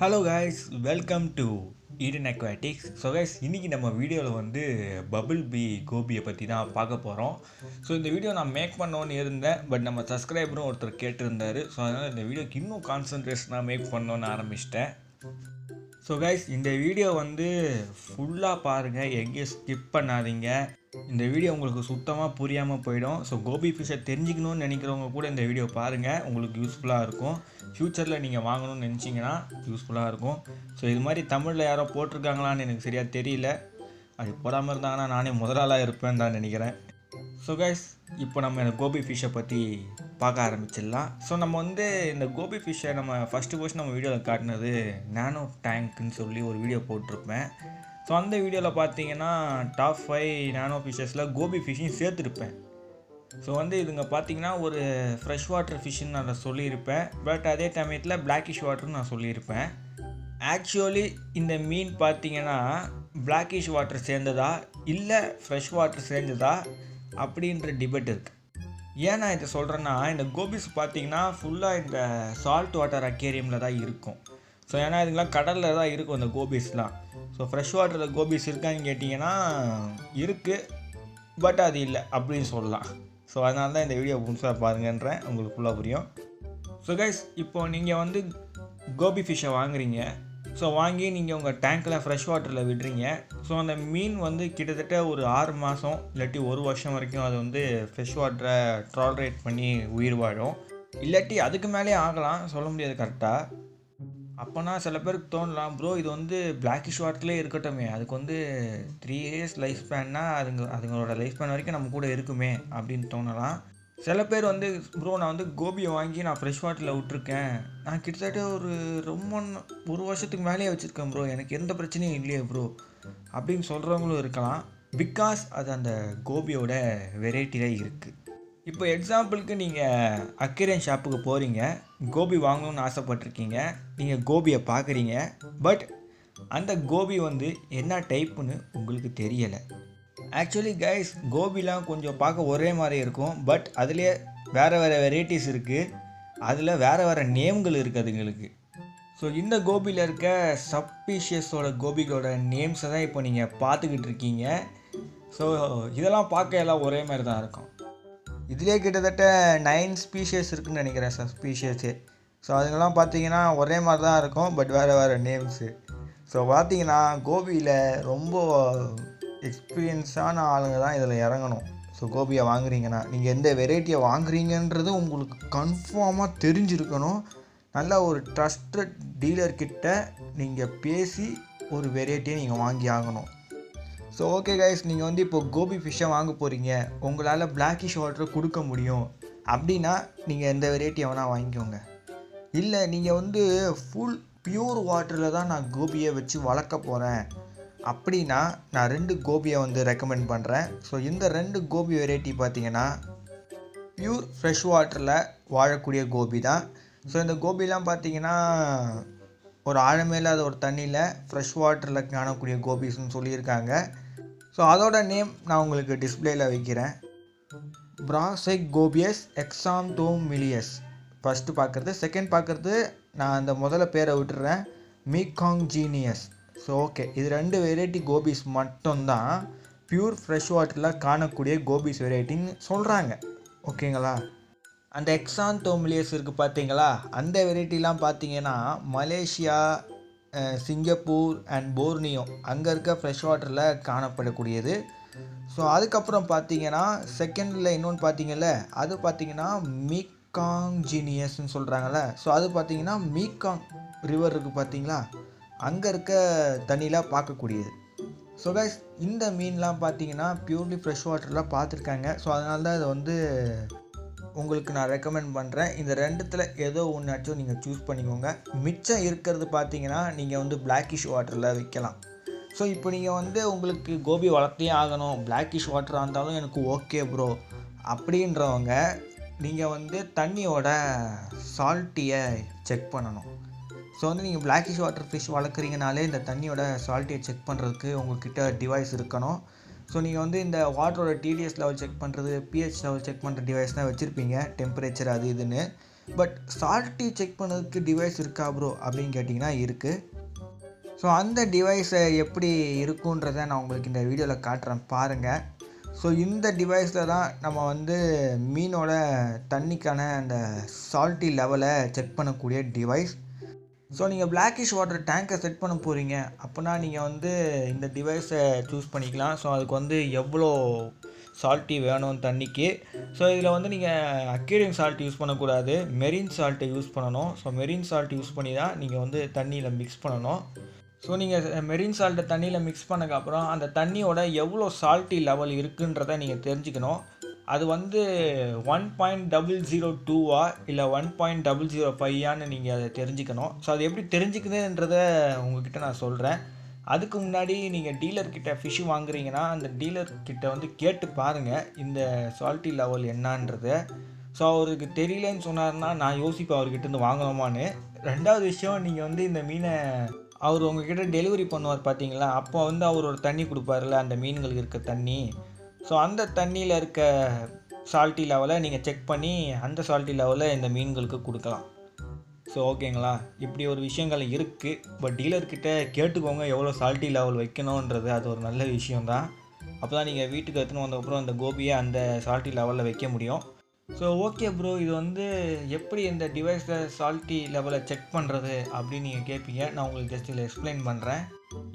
Hello guys, welcome to Eden aquatics. So guys, இன்றைக்கி நம்ம வீடியோவில் வந்து பபிள் பீ கோபியை பற்றி தான் பார்க்க போகிறோம். ஸோ இந்த வீடியோ நான் மேக் பண்ணோன்னு இருந்தேன், பட் நம்ம சப்ஸ்கிரைபரும் ஒருத்தர் கேட்டிருந்தார். ஸோ அதனால் இந்த வீடியோக்கு இன்னும் கான்சன்ட்ரேஷனாக மேக் பண்ணோன்னு ஆரம்பிச்சிட்டேன். ஸோ கைஸ், இந்த வீடியோ வந்து ஃபுல்லாக பாருங்கள், எங்கேயும் ஸ்கிப் பண்ணாதீங்க. இந்த வீடியோ உங்களுக்கு சுத்தமாக புரியாமல் போயிடும். ஸோ கோபி ஃபிஷ்ஷை தெரிஞ்சுக்கணும்னு நினைக்கிறவங்க கூட இந்த வீடியோ பாருங்கள், உங்களுக்கு யூஸ்ஃபுல்லாக இருக்கும். ஃப்யூச்சரில் நீங்கள் வாங்கணும்னு நினச்சிங்கன்னா யூஸ்ஃபுல்லாக இருக்கும். ஸோ இது மாதிரி தமிழில் யாரோ போட்டிருக்காங்களான்னு எனக்கு சரியாக தெரியல. அது போடாமல் இருந்தாங்கன்னா நானே முதலாளாக இருப்பேன்னு தான் நினைக்கிறேன். ஸோ கைஸ், இப்போ நம்ம இந்த கோபி ஃபிஷ்ஷை பற்றி பார்க்க ஆரம்பிச்சிடலாம். ஸோ நம்ம வந்து இந்த கோபி ஃபிஷ்ஷை நம்ம ஃபஸ்ட்டு நம்ம வீடியோவில் காட்டினது நானோ டேங்க்குன்னு சொல்லி ஒரு வீடியோ போட்டிருப்பேன். ஸோ அந்த வீடியோவில் பார்த்தீங்கன்னா டாப் 5 நானோ ஃபிஷ்ஷஸில் கோபி ஃபிஷ்ஷையும் சேர்த்துருப்பேன். ஸோ வந்து இதுங்க பார்த்தீங்கன்னா ஒரு ஃப்ரெஷ் வாட்டர் ஃபிஷ்ஷுன்னு நான் அதை சொல்லியிருப்பேன். பட் அதே சமயத்தில் பிளாக்கிஷ் வாட்டர்னு நான் சொல்லியிருப்பேன். ஆக்சுவலி இந்த மீன் பார்த்தீங்கன்னா பிளாக்கிஷ் வாட்டர் சேர்ந்ததா இல்லை ஃப்ரெஷ் வாட்டர் சேர்ந்ததா அப்படின்ற டிபேட் இருக்குது. ஏன் நான் இதை சொல்கிறேன்னா, இந்த கோபிஸ் பார்த்தீங்கன்னா ஃபுல்லாக இந்த சால்ட் வாட்டர் அக்வேரியமில் தான் இருக்கும். ஸோ ஏன்னா இதுங்களாம் கடலில் தான் இருக்கும் இந்த கோபிஸ்லாம். ஸோ ஃப்ரெஷ் வாட்டரில் கோபிஸ் இருக்கான்னு கேட்டிங்கன்னா இருக்குது, பட் அது இல்லை அப்படின்னு சொல்லலாம். ஸோ அதனால தான் இந்த வீடியோ புதுசாக பாருங்கன்றேன், உங்களுக்கு ஃபுல்லாக புரியும். ஸோ கைஸ், இப்போது நீங்கள் வந்து கோபி ஃபிஷ்ஷை வாங்குறீங்க. ஸோ வாங்கி நீங்கள் உங்கள் டேங்க்கில் ஃப்ரெஷ் வாட்டரில் விடுறீங்க. ஸோ அந்த மீன் வந்து கிட்டத்தட்ட ஒரு 6 மாதம் இல்லாட்டி 1 வருஷம் வரைக்கும் அது வந்து ஃப்ரெஷ் வாட்டரை டாலரேட் பண்ணி உயிர் வாழும். இல்லாட்டி அதுக்கு மேலே ஆகலாம், சொல்ல முடியாது கரெக்டாக. அப்போனா சில பேருக்கு தோணலாம், ப்ரோ இது வந்து பிளாக்கிஷ் வாட்டர்லேயே இருக்கட்டுமே, அதுக்கு வந்து 3 years லைஃப் ஸ்பேன்னா அதுங்களோட லைஃப் ஸ்பேன் வரைக்கும் நம்ம கூட இருக்குமே அப்படின்னு தோணலாம். சில பேர் வந்து, ப்ரோ நான் வந்து கோபியை வாங்கி நான் ஃப்ரெஷ் வாட்டரில் விட்ருக்கேன், நான் கிட்டத்தட்ட ரொம்ப 1 வருஷத்துக்கு மேலேயே வச்சுருக்கேன் ப்ரோ, எனக்கு எந்த பிரச்சனையும் இல்லையே ப்ரோ அப்படின்னு சொல்கிறவங்களும் இருக்கலாம். பிகாஸ் அது அந்த கோபியோட வெரைட்டியில் இருக்குது. இப்போ எக்ஸாம்பிளுக்கு நீங்கள் அக்வேரியம் ஷாப்புக்கு போகிறீங்க, கோபி வாங்கணும்னு ஆசைப்பட்டிருக்கீங்க, நீங்கள் கோபியை பார்க்குறீங்க. பட் அந்த கோபி வந்து என்ன டைப்புன்னு உங்களுக்கு தெரியலை. ஆக்சுவலி கைஸ், கோபிலாம் கொஞ்சம் பார்க்க ஒரே மாதிரி இருக்கும், பட் அதுலேயே வேறு வேறு வெரைட்டிஸ் இருக்குது, அதில் வேறு வேறு நேம்கள் இருக்குது அதுங்களுக்கு. ஸோ இந்த கோபியில் இருக்க சப்ஸ்பீஷியஸோட கோபிகளோட நேம்ஸை தான் இப்போ நீங்கள் பார்த்துக்கிட்டு இருக்கீங்க. ஸோ இதெல்லாம் பார்க்க எல்லாம் ஒரே மாதிரி தான் இருக்கும். இதிலே கிட்டத்தட்ட 9 ஸ்பீஷியஸ் இருக்குதுன்னு நினைக்கிறேன், சப்ஸ்பீஷியஸு. ஸோ அதுங்கெல்லாம் பார்த்தீங்கன்னா ஒரே மாதிரி தான் இருக்கும், பட் வேறு வேறு நேம்ஸு. ஸோ பார்த்தீங்கன்னா கோபியில் ரொம்ப எக்ஸ்பீரியன்ஸான ஆளுங்க தான் இதில் இறங்கணும். ஸோ கோபியை வாங்குறீங்கன்னா நீங்கள் எந்த வெரைட்டியை வாங்குறீங்கன்றது உங்களுக்கு கன்ஃபார்மாக தெரிஞ்சிருக்கணும். நல்லா ஒரு ட்ரஸ்டட் டீலர்கிட்ட நீங்கள் பேசி ஒரு வெரைட்டியை நீங்கள் வாங்கி ஆகணும். ஸோ ஓகே கைஸ், நீங்கள் வந்து இப்போ கோபி ஃபிஷ்ஷை வாங்க போகிறீங்க, உங்களால் பிளாக்கிஷ் வாட்டரை கொடுக்க முடியும் அப்படின்னா நீங்கள் எந்த வெரைட்டியை வேணால் வாங்கிக்கோங்க. இல்லை நீங்கள் வந்து ஃபுல் பியூர் வாட்டரில் தான் நான் கோபியை வச்சு வளர்க்க போகிறேன் அப்படின்னா நான் 2 கோபியை வந்து ரெக்கமெண்ட் பண்ணுறேன். ஸோ இந்த 2 கோபி வெரைட்டி பார்த்தீங்கன்னா பியூர் ஃப்ரெஷ் வாட்டரில் வாழக்கூடிய கோபி தான். ஸோ இந்த கோபிலாம் பார்த்தீங்கன்னா ஒரு ஆழமே இல்லாத ஒரு தண்ணியில் ஃப்ரெஷ் வாட்டரில் காணக்கூடிய கோபிஸ்ன்னு சொல்லியிருக்காங்க. ஸோ அதோட நேம் நான் உங்களுக்கு டிஸ்பிளேயில் வைக்கிறேன். பிராசைகோபியஸ் எக்ஸாந்தோமிலியஸ் ஃபஸ்ட்டு பார்க்குறது. செகண்ட் பார்க்குறது நான் அந்த முதல்ல பேரை விட்டுறேன், மீகாங்ஜீனியஸ். ஸோ ஓகே, இது 2 வெரைட்டி கோபிஸ் மட்டும்தான் பியூர் ஃப்ரெஷ் வாட்டரில் காணக்கூடிய கோபிஸ் வெரைட்டின்னு சொல்கிறாங்க. ஓகேங்களா? அந்த எக்ஸாந்தோமிலியஸ் இருக்குது பார்த்தீங்களா, அந்த வெரைட்டிலாம் பார்த்தீங்கன்னா மலேசியா, சிங்கப்பூர் அண்ட் போர்னியோ அங்கே இருக்க ஃப்ரெஷ் வாட்டரில் காணப்படக்கூடியது. ஸோ அதுக்கப்புறம் பார்த்தீங்கன்னா செகண்டில் இன்னொன்று பார்த்தீங்கல்ல, அது பார்த்தீங்கன்னா மீகாங்ஜீனியஸ்ன்னு சொல்கிறாங்கல்ல. ஸோ அது பார்த்தீங்கன்னா மீகாங் ரிவர் இருக்குது பார்த்தீங்களா, அங்கே இருக்க தண்ணியில் பார்க்கக்கூடியது. ஸோ கைஸ், இந்த மீன்லாம் பார்த்தீங்கன்னா பியூர்லி ஃப்ரெஷ் வாட்டரில் பார்த்துருக்காங்க. ஸோ அதனால தான் இதை வந்து உங்களுக்கு நான் ரெக்கமெண்ட் பண்ணுறேன். இந்த 2த்தில் ஏதோ ஒன்றாச்சும் நீங்கள் சூஸ் பண்ணிக்கோங்க. மிச்சம் இருக்கிறது பார்த்தீங்கன்னா நீங்கள் வந்து பிளாக்கிஷ் வாட்டரில் வைக்கலாம். ஸோ இப்போ நீங்கள் வந்து உங்களுக்கு கோபி வளர்த்தே ஆகணும், பிளாக்கிஷ் வாட்டராக இருந்தாலும் எனக்கு ஓகே ப்ரோ அப்படின்றவங்க நீங்கள் வந்து தண்ணியோட சால்ட்டியை செக் பண்ணணும். ஸோ வந்து நீங்கள் பிளாக்கிஷ் வாட்டர் ஃபிஷ் வளர்க்குறீங்கனாலே இந்த தண்ணியோட சால்ட்டியை செக் பண்ணுறதுக்கு உங்கள்கிட்ட டிவைஸ் இருக்கணும். ஸோ நீங்கள் வந்து இந்த வாட்டரோட டிடிஎஸ் லெவல் செக் பண்ணுறது, பிஹெச் லெவல் செக் பண்ணுற டிவைஸ் தான் வச்சுருப்பீங்க, டெம்பரேச்சர் அது இதுன்னு. பட் சால்ட்டி செக் பண்ணதுக்கு டிவைஸ் இருக்கா ப்ரோ அப்படின்னு கேட்டிங்கன்னா இருக்குது. ஸோ அந்த டிவைஸை எப்படி இருக்குன்றதை நான் உங்களுக்கு இந்த வீடியோவில் காட்டுறேன் பாருங்கள். ஸோ இந்த டிவைஸில் தான் நம்ம வந்து மீனோட தண்ணிக்கான அந்த சால்ட்டி லெவலை செக் பண்ணக்கூடிய டிவைஸ். ஸோ நீங்கள் பிளாக்கிஷ் வாட்டர் டேங்கை செட் பண்ண போகிறீங்க அப்படின்னா நீங்கள் வந்து இந்த டிவைஸை சூஸ் பண்ணிக்கலாம். ஸோ அதுக்கு வந்து எவ்வளோ சால்ட்டி வேணும் தண்ணிக்கு. ஸோ இதில் வந்து நீங்கள் அக்வேரியம் சால்ட் யூஸ் பண்ணக்கூடாது, மெரின் சால்ட்டை யூஸ் பண்ணணும். ஸோ மெரின் சால்ட் யூஸ் பண்ணி தான் நீங்கள் வந்து தண்ணியில் மிக்ஸ் பண்ணணும். ஸோ நீங்கள் மெரின் சால்ட்டை தண்ணியில் மிக்ஸ் பண்ணதுக்கப்புறம் அந்த தண்ணியோட எவ்வளோ சால்ட்டி லெவல் இருக்குன்றதை நீங்கள் தெரிஞ்சுக்கணும். அது வந்து 1.002 இல்லை 1.005 நீங்கள் அதை தெரிஞ்சுக்கணும். ஸோ அது எப்படி தெரிஞ்சுக்குதுன்றதை உங்கள்கிட்ட நான் சொல்கிறேன். அதுக்கு முன்னாடி நீங்கள் டீலர்கிட்ட ஃபிஷ் வாங்குறீங்கன்னா அந்த டீலர்கிட்ட வந்து கேட்டு பாருங்கள் இந்த சால்ட்டி லெவல் என்னன்றதை. ஸோ அவருக்கு தெரியலன்னு சொன்னார்னா நான் யோசிப்பேன் அவர்கிட்டருந்து வாங்கணுமான்னு. ரெண்டாவது விஷயம், நீங்கள் வந்து இந்த மீனை அவர் உங்ககிட்ட டெலிவரி பண்ணுவார் பார்த்தீங்களா, அப்போ வந்து அவர் ஒரு தண்ணி கொடுப்பார்ல அந்த மீன்களுக்கு இருக்க தண்ணி. ஸோ அந்த தண்ணியில் இருக்க சால்ட்டி லெவலை நீங்கள் செக் பண்ணி அந்த சால்ட்டி லெவலை இந்த மீன்களுக்கு கொடுக்கலாம். ஸோ ஓகேங்களா, இப்படி ஒரு விஷயங்கள் இருக்குது. பட் டீலர்கிட்ட கேட்டுக்கோங்க எவ்வளோ சால்ட்டி லெவல் வைக்கணுன்றது. அது ஒரு நல்ல விஷயந்தான். அப்போ தான் நீங்கள் வீட்டுக்கு எடுத்துன்னு வந்ததுக்கப்புறம் அந்த கோபியை அந்த சால்ட்டி லெவலில் வைக்க முடியும். ஸோ ஓகே ப்ரோ, இது வந்து எப்படி இந்த டிவைஸில் சால்ட்டி லெவலை செக் பண்ணுறது அப்படின்னு நீங்கள் கேட்பீங்க. நான் உங்களுக்கு ஜஸ்ட் இதில் எக்ஸ்பிளைன் பண்ணுறேன்.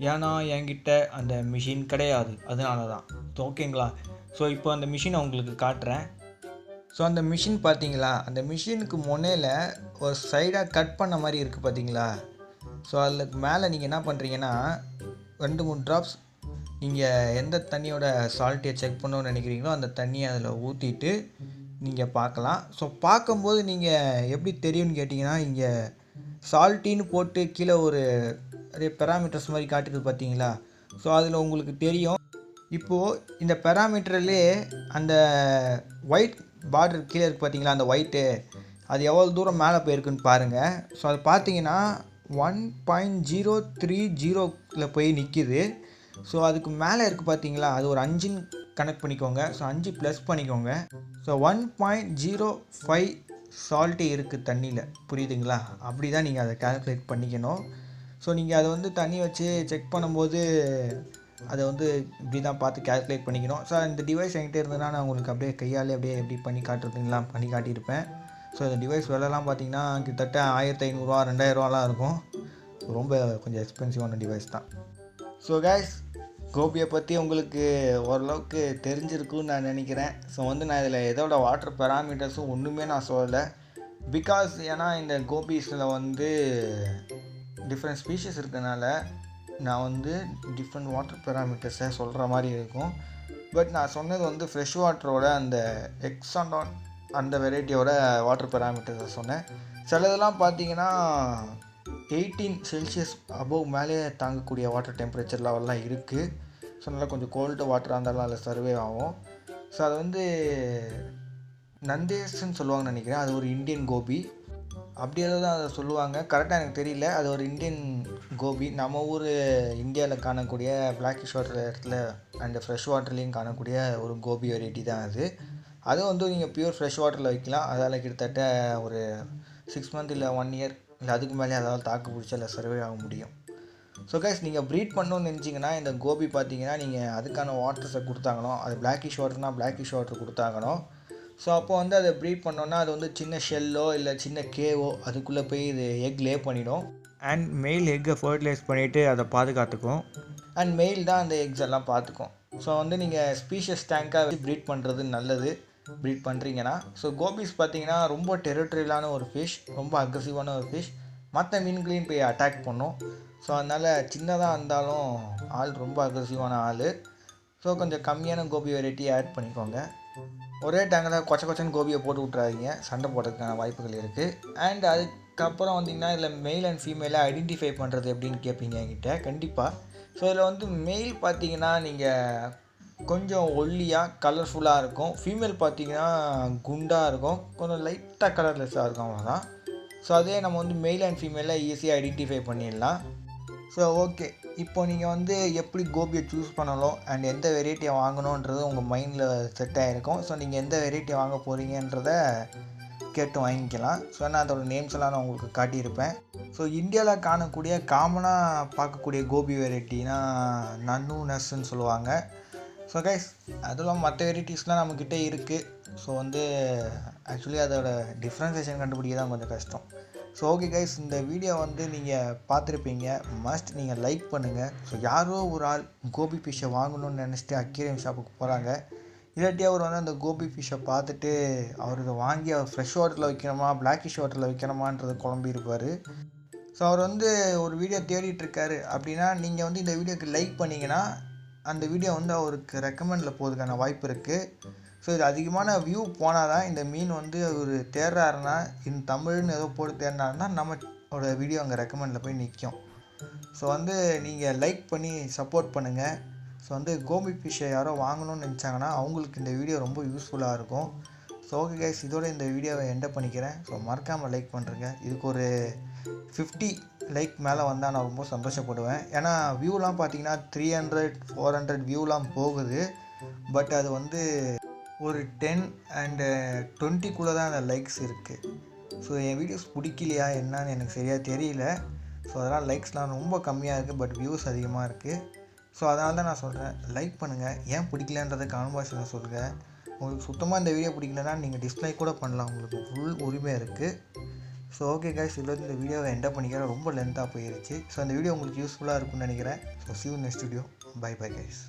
ஏன்னா என்கிட்ட அந்த மிஷின் கிடையாது, அதனால தான். ஸோ ஓகேங்களா, ஸோ இப்போ அந்த மிஷினை உங்களுக்கு காட்டுறேன். ஸோ அந்த மிஷின் பார்த்தீங்களா, அந்த மிஷினுக்கு முனையில் ஒரு சைடாக கட் பண்ண மாதிரி இருக்குது பார்த்தீங்களா. ஸோ அதுக்கு மேலே நீங்கள் என்ன பண்ணுறீங்கன்னா 2-3 ட்ராப்ஸ் நீங்கள் எந்த தண்ணியோட சால்ட்டியை செக் பண்ணணும்னு நினைக்கிறீங்களோ அந்த தண்ணியை அதில் ஊற்றிட்டு நீங்கள் பார்க்கலாம். ஸோ பார்க்கும்போது நீங்கள் எப்படி தெரியும்னு கேட்டிங்கன்னா, இங்கே சால்ட்டின்னு போட்டு கீழே ஒரு பெராமீட்டர்ஸ் மாதிரி காட்டுது பார்த்தீங்களா. ஸோ அதில் உங்களுக்கு தெரியும். இப்போது இந்த பெராமீட்டர்லேயே அந்த ஒயிட் பார்டர் கீழே இருக்குது பார்த்தீங்களா, அந்த ஒயிட்டு அது எவ்வளோ தூரம் மேலே போயிருக்குன்னு பாருங்கள். ஸோ அது பார்த்தீங்கன்னா 1.030 போய் நிற்கிது. ஸோ அதுக்கு மேலே இருக்குது பார்த்தீங்களா, அது ஒரு 5ன்னு கனெக்ட் பண்ணிக்கோங்க. ஸோ 5 ப்ளஸ் பண்ணிக்கோங்க. ஸோ 1.05 சால்ட்டி இருக்குது தண்ணியில், புரியுதுங்களா. அப்படி தான் நீங்கள் அதை கால்குலேட் பண்ணிக்கணும். ஸோ நீங்கள் அதை வந்து தண்ணி வச்சு செக் பண்ணும்போது அதை வந்து இப்படி தான் பார்த்து கால்குலேட் பண்ணிக்கணும். ஸோ இந்த டிவைஸ் என்கிட்ட இருந்ததுன்னா நான் உங்களுக்கு அப்படியே கையாலே அப்படியே எப்படி பண்ணி காட்டுறதுங்களாம் பண்ணி காட்டியிருப்பேன். ஸோ இந்த டிவைஸ் விலைலாம் பார்த்திங்கன்னா கிட்டத்தட்ட 1500 2000 இருக்கும். ரொம்ப கொஞ்சம் எக்ஸ்பென்சிவான டிவைஸ் தான். ஸோ கைஸ், கோபியை பற்றி உங்களுக்கு ஓரளவுக்கு தெரிஞ்சிருக்குன்னு நான் நினைக்கிறேன். ஸோ வந்து நான் இதில் எதோட வாட்டர் பெராமீட்டர்ஸும் ஒன்றுமே நான் சொல்லலை. பிகாஸ் ஏன்னா இந்த கோபிஸில் வந்து டிஃப்ரெண்ட் ஸ்பீஷஸ் இருக்கிறதுனால நான் வந்து டிஃப்ரெண்ட் வாட்டர் பெராமீட்டர்ஸை சொல்கிற மாதிரி இருக்கும். பட் நான் சொன்னது வந்து ஃப்ரெஷ் வாட்டரோட அந்த எக்ஸாண்டான் அந்த வெரைட்டியோட வாட்டர் பெராமீட்டர்ஸை சொன்னேன். சிலதெல்லாம் பார்த்தீங்கன்னா 18 செல்சியஸ் அபோவ் மேலே தாங்கக்கூடிய வாட்டர் டெம்பரேச்சர் லெவல்லாம் இருக்குது. ஸோ நல்லா கொஞ்சம் கோல்டு வாட்டராக இருந்தாலும் அதில் சர்வே ஆகும். ஸோ அது வந்து நந்தேஸ்ன்னு சொல்லுவாங்கன்னு நினைக்கிறேன். அது ஒரு இந்தியன் கோபி, அப்படி ஏதாவது தான் அதை சொல்லுவாங்க, கரெக்டாக எனக்கு தெரியல. அது ஒரு இந்தியன் கோபி. நம்ம ஊர் இந்தியாவில் காணக்கூடிய பிளாக்கிஷ் வாட்டர் இடத்துல அண்ட் ஃப்ரெஷ் வாட்டர்லேயும் காணக்கூடிய ஒரு கோபி வெரைட்டி தான் அது. அது வந்து நீங்கள் பியூர் ஃப்ரெஷ் வாட்டரில் வைக்கலாம். அதால் கிட்டத்தட்ட ஒரு 6 மந்த் இல்லை 1 இயர் இல்லை அதுக்கு மேலே அதாவது தாக்கு பிடிச்சா இல்லை சர்வே ஆக முடியும். ஸோ கைஸ், நீங்கள் ப்ரீட் பண்ணணும்னு நினச்சிங்கன்னா இந்த கோபி பார்த்தீங்கன்னா நீங்கள் அதுக்கான வாட்டர்ஸை கொடுத்தாங்கணும். அது பிளாக்கிஷ் வாட்டர்னால் பிளாக்கிஷ் வாட்டர் கொடுத்தாங்கணும். ஸோ அப்போ வந்து அதை ப்ரீட் பண்ணோன்னா அது வந்து சின்ன ஷெல்லோ இல்லை சின்ன கேவோ அதுக்குள்ளே போய் இது எக் லே பண்ணிடும். அண்ட் மெயில் எக்கை ஃபர்டிலைஸ் பண்ணிவிட்டு அதை பாதுகாத்துக்கும். அண்ட் மெயில் தான் அந்த எக்ஸ் எல்லாம் பார்த்துக்கும். ஸோ வந்து நீங்கள் ஸ்பீஷியஸ் டேங்காக வச்சு ப்ரீட் பண்ணுறது நல்லது ப்ரீட் பண்ணுறீங்கன்னா. ஸோ கோபிஸ் பார்த்தீங்கன்னா ரொம்ப டெரிட்டரியலான ஒரு ஃபிஷ், ரொம்ப அக்ரெசிவான ஒரு ஃபிஷ், மற்ற மீன்களையும் போய் அட்டாக் பண்ணும். ஸோ அதனால் சின்னதாக இருந்தாலும் ஆள் ரொம்ப அக்ரெசிவான ஆள். ஸோ கொஞ்சம் கம்மியான கோபி வெரைட்டியை ஆட் பண்ணிக்கோங்க. ஒரே டேங்கில் கொச்சன்னு கோபியை போட்டு விட்றாதீங்க, சண்டை போடுறதுக்கான வாய்ப்புகள் இருக்குது. அண்ட் அதுக்கப்புறம் வந்திங்கன்னா இதில் மெயில் அண்ட் ஃபீமேலை ஐடென்டிஃபை பண்ணுறது எப்படின்னு கேட்பீங்க என்கிட்ட கண்டிப்பாக. ஸோ இதில் வந்து மெயில் பார்த்தீங்கன்னா நீங்கள் கொஞ்சம் ஒல்லியாக கலர்ஃபுல்லாக இருக்கும். ஃபீமேல் பார்த்தீங்கன்னா குண்டாக இருக்கும், கொஞ்சம் லைட்டாக கலர்லெஸ்ஸாக இருக்கும், அவ்வளோதான். ஸோ அதே நம்ம வந்து மெயில் அண்ட் ஃபீமேலில் ஈஸியாக ஐடென்டிஃபை பண்ணிடலாம். ஸோ ஓகே, இப்போ நீங்கள் வந்து எப்படி கோபியை சூஸ் பண்ணணும் அண்ட் எந்த வெரைட்டியை வாங்கணுன்றது உங்கள் மைண்டில் செட் ஆகிருக்கும். ஸோ நீங்கள் எந்த வெரைட்டியை வாங்க போகிறீங்கன்றத கேட்டு வாங்கிக்கலாம். ஸோ நான் அதோட நேம்ஸ் எல்லாம் நான் உங்களுக்கு காட்டியிருப்பேன். ஸோ இந்தியாவில் காணக்கூடிய காமனாக பார்க்கக்கூடிய கோபி வெரைட்டினா நன்னு நஸ்ன்னு சொல்லுவாங்க. ஸோ கைஸ் அதெல்லாம் மற்ற வெரைட்டிஸ்லாம் நம்மக்கிட்ட இருக்குது. ஸோ ஆக்சுவலி அதோட டிஃப்ரென்சேஷன் கண்டுபிடிக்க தான் கொஞ்சம் கஷ்டம். ஸோ ஓகே கைஸ், இந்த வீடியோ நீங்கள் பார்த்துருப்பீங்க. மஸ்ட் நீங்கள் லைக் பண்ணுங்கள். ஸோ யாரோ ஒரு ஆள் கோபி ஃபிஷ்ஷை வாங்கணும்னு நினச்சிட்டு அக்வேரியம் ஷாப்புக்கு போகிறாங்க. இல்லாட்டி அவர் அந்த கோபி ஃபிஷ்ஷை பார்த்துட்டு அவர் இதை வாங்கி அவர் ஃப்ரெஷ் வாட்டரில் வைக்கணுமா பிளாக்கிஷ் வாட்டரில் வைக்கணுமான்றது குழம்பியிருப்பார். ஸோ அவர் ஒரு வீடியோ தேடிட்டுருக்காரு அப்படின்னா நீங்கள் இந்த வீடியோக்கு லைக் பண்ணிங்கன்னா அந்த வீடியோ அவருக்கு ரெக்கமெண்டில் போகிறதுக்கான வாய்ப்பு இருக்குது. ஸோ இது அதிகமான வியூ போனால் தான் இந்த மீன் அவர் தேடுறாருன்னா இன் தமிழ்னு ஏதோ போட்டு தேடினாருன்னா நம்மளோட வீடியோ அங்கே ரெக்கமெண்டில் போய் நிற்கும். ஸோ நீங்கள் லைக் பண்ணி சப்போர்ட் பண்ணுங்கள். ஸோ கோபி ஃபிஷ்ஷை யாரோ வாங்கணும்னு நினச்சாங்கன்னா அவங்களுக்கு இந்த வீடியோ ரொம்ப யூஸ்ஃபுல்லாக இருக்கும். ஸோ ஓகே கைஸ், இதோட இந்த வீடியோவை எண்ட் பண்ணிக்கிறேன். ஸோ மறக்காமல் லைக் பண்ணுறேங்க. இதுக்கு ஒரு 50 லைக் மேலே வந்தால் நான் ரொம்ப சந்தோஷப்படுவேன். ஏன்னா வியூலாம் பார்த்தீங்கன்னா 300-400 வியூலாம் போகுது. பட் அது ஒரு 10 அண்டு 20 தான் அந்த லைக்ஸ் இருக்குது. ஸோ என் வீடியோஸ் பிடிக்கலையா என்னன்னு எனக்கு சரியாக தெரியல. ஸோ அதெல்லாம் லைக்ஸ்லாம் ரொம்ப கம்மியாக இருக்குது, பட் வியூஸ் அதிகமாக இருக்குது. ஸோ அதனால தான் நான் சொல்கிறேன், லைக் பண்ணுங்கள். ஏன் பிடிக்கலன்றதை கமெண்ட் பாக்ஸில் சொல்லுங்கள். உங்களுக்கு சுத்தமாக இந்த வீடியோ பிடிக்கலன்னா நீங்கள் டிஸ்லைக் கூட பண்ணலாம், உங்களுக்கு ஃபுல் உரிமை இருக்குது. ஸோ ஓகே கைஸ், இந்த வீடியோவை எண்ட் பண்ணிக்கிறேன். ரொம்ப லென்த்தாக போயிருச்சு. ஸோ அந்த வீடியோ உங்களுக்கு யூஸ்ஃபுல்லாக இருக்கும்னு நினைக்கிறேன். So see you next video. Bye bye guys.